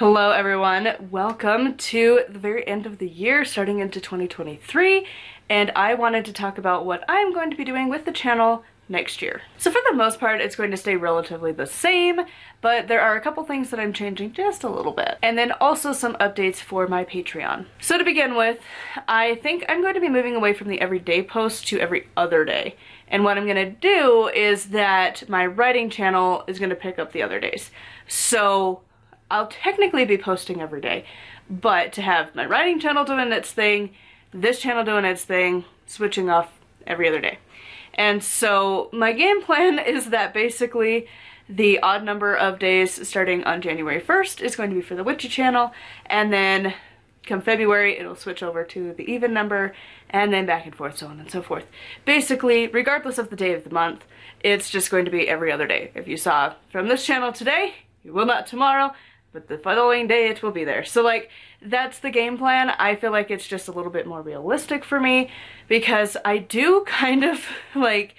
Hello everyone, welcome to the very end of the year, starting into 2023, and I wanted to talk about what I'm going to be doing with the channel next year. So for the most part, it's going to stay relatively the same, but there are a couple things that I'm changing just a little bit. And then also some updates for my Patreon. So to begin with, I think I'm going to be moving away from the everyday post to every other day. And what I'm gonna do is that my writing channel is gonna pick up the other days. So I'll technically be posting every day, but to have my writing channel doing its thing, this channel doing its thing, switching off every other day. And so my game plan is that basically the odd number of days starting on January 1st is going to be for the Witchy channel, and then come February it'll switch over to the even number, and then back and forth, so on and so forth. Basically, regardless of the day of the month, it's just going to be every other day. If you saw from this channel today, you will not tomorrow, but the following day it will be there. So like, that's the game plan. I feel like it's just a little bit more realistic for me because I do kind of like,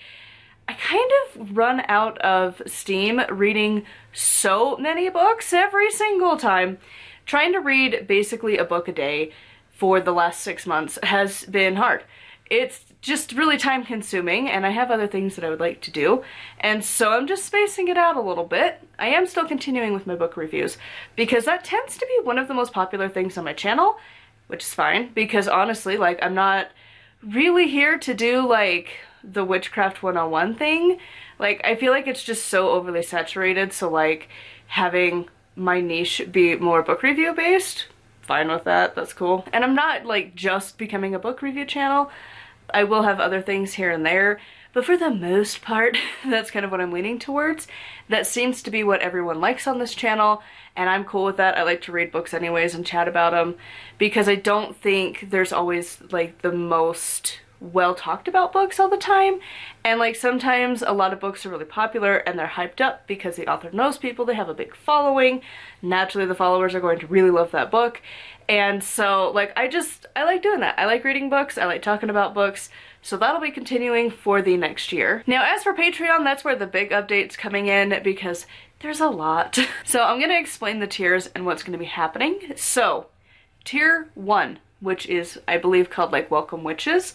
I kind of run out of steam reading so many books every single time. Trying to read basically a book a day for the last 6 months has been hard. It's just really time consuming, and I have other things that I would like to do, and so I'm just spacing it out a little bit. I am still continuing with my book reviews because that tends to be one of the most popular things on my channel, which is fine because honestly, like, I'm not really here to do like the Witchcraft 101 thing. Like, I feel like it's just so overly saturated, so like having my niche be more book review based, fine with that, that's cool. And I'm not like just becoming a book review channel. I will have other things here and there, but for the most part, that's kind of what I'm leaning towards. That seems to be what everyone likes on this channel, and I'm cool with that. I like to read books anyways and chat about them because I don't think there's always like the most well talked about books all the time, and like sometimes a lot of books are really popular and they're hyped up because the author knows people, they have a big following, naturally the followers are going to really love that book. And so like I like doing that. I like reading books, I like talking about books, so that'll be continuing for the next year. Now as for Patreon, that's where the big update's coming in because there's a lot. So I'm gonna explain the tiers and what's gonna be happening. So tier 1, which is I believe called like Welcome Witches.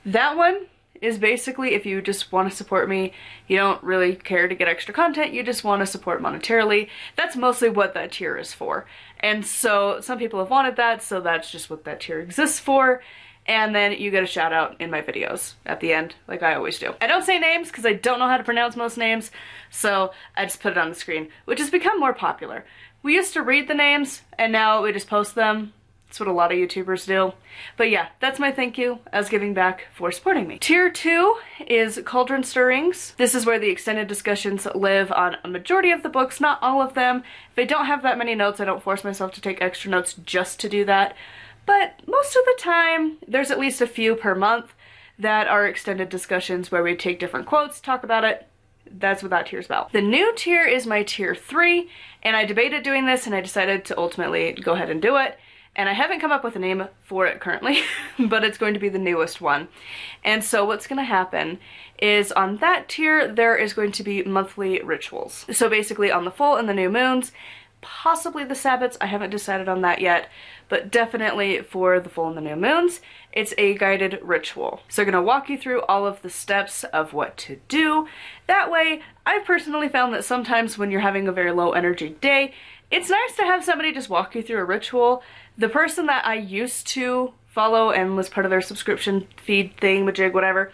That one is basically if you just want to support me, you don't really care to get extra content, you just want to support monetarily. That's mostly what that tier is for. And so some people have wanted that, so that's just what that tier exists for. And then you get a shout out in my videos at the end, like I always do. I don't say names because I don't know how to pronounce most names, so I just put it on the screen, which has become more popular. We used to read the names, and now we just post them. That's what a lot of YouTubers do. But yeah, that's my thank you as giving back for supporting me. Tier 2 is Cauldron Stirrings. This is where the extended discussions live on a majority of the books, not all of them. If I don't have that many notes, I don't force myself to take extra notes just to do that. But most of the time, there's at least a few per month that are extended discussions where we take different quotes, talk about it. That's what that tier is about. The new tier is my tier 3, and I debated doing this and I decided to ultimately go ahead and do it. And I haven't come up with a name for it currently, but it's going to be the newest one. And so what's going to happen is on that tier, there is going to be monthly rituals. So basically on the full and the new moons, possibly the Sabbats, I haven't decided on that yet, but definitely for the full and the new moons, it's a guided ritual. So I'm going to walk you through all of the steps of what to do. That way, I've personally found that sometimes when you're having a very low energy day, it's nice to have somebody just walk you through a ritual. The person that I used to follow and was part of their subscription feed thing, majig, whatever,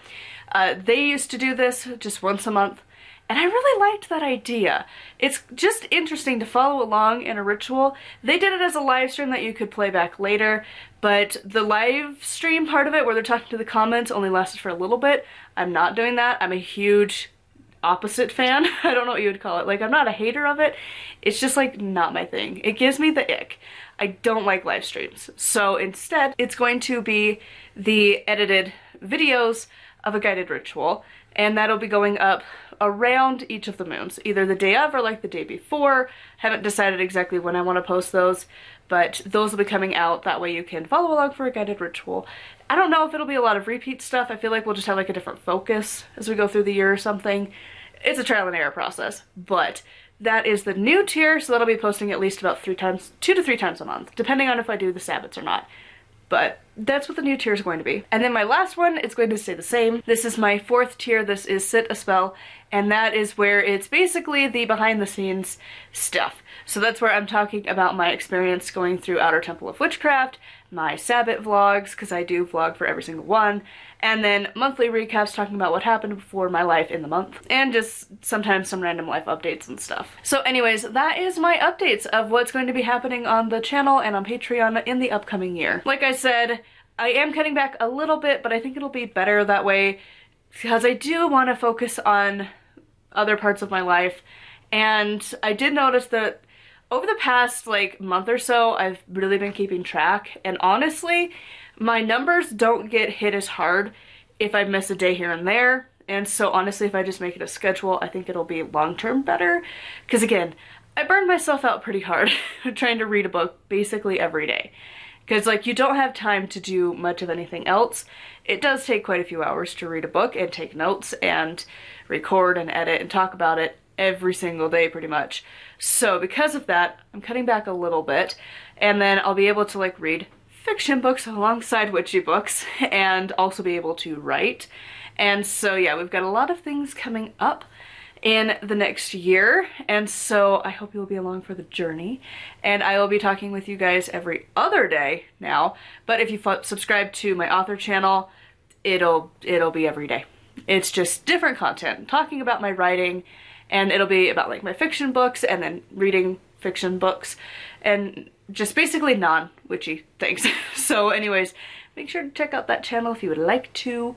they used to do this just once a month, and I really liked that idea. It's just interesting to follow along in a ritual. They did it as a live stream that you could play back later, but the live stream part of it where they're talking to the comments only lasted for a little bit. I'm not doing that. I'm a huge opposite fan. I don't know what you would call it. Like, I'm not a hater of it. It's just like not my thing. It gives me the ick. I don't like live streams. So instead, it's going to be the edited videos of a guided ritual, and that'll be going up around each of the moons, either the day of or like the day before. Haven't decided exactly when I want to post those, but those will be coming out. That way you can follow along for a guided ritual. I don't know if it'll be a lot of repeat stuff. I feel like we'll just have like a different focus as we go through the year or something. It's a trial and error process, but that is the new tier, so that'll be posting at least about 2 to 3 times a month, depending on if I do the Sabbats or not. But that's what the new tier is going to be. And then my last one is going to stay the same. This is my 4th tier. This is Sit a Spell, and that is where it's basically the behind the scenes stuff. So that's where I'm talking about my experience going through Outer Temple of Witchcraft, my Sabbat vlogs, because I do vlog for every single one, and then monthly recaps talking about what happened for my life in the month, and just sometimes some random life updates and stuff. So anyways, that is my updates of what's going to be happening on the channel and on Patreon in the upcoming year. Like I said, I am cutting back a little bit, but I think it'll be better that way because I do want to focus on other parts of my life. And I did notice that over the past like month or so, I've really been keeping track, and honestly, my numbers don't get hit as hard if I miss a day here and there. And so honestly, if I just make it a schedule, I think it'll be long-term better. Because again, I burned myself out pretty hard trying to read a book basically every day. Because like you don't have time to do much of anything else. It does take quite a few hours to read a book and take notes and record and edit and talk about it every single day pretty much. So because of that, I'm cutting back a little bit, and then I'll be able to like read fiction books alongside witchy books and also be able to write. And so yeah, we've got a lot of things coming up in the next year, and so I hope you'll be along for the journey. And I will be talking with you guys every other day now, but if you subscribe to my author channel, it'll be every day. It's just different content talking about my writing, and it'll be about like my fiction books and then reading fiction books and just basically non-witchy things. So anyways, make sure to check out that channel if you would like to,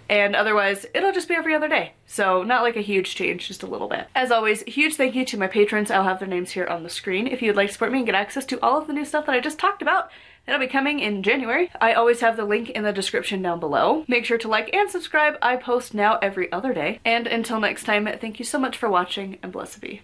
and otherwise it'll just be every other day. So not like a huge change, just a little bit. As always, a huge thank you to my patrons. I'll have their names here on the screen. If you'd like to support me and get access to all of the new stuff that I just talked about, that'll be coming in January. I always have the link in the description down below. Make sure to like and subscribe. I post now every other day. And until next time, thank you so much for watching, and blessed be.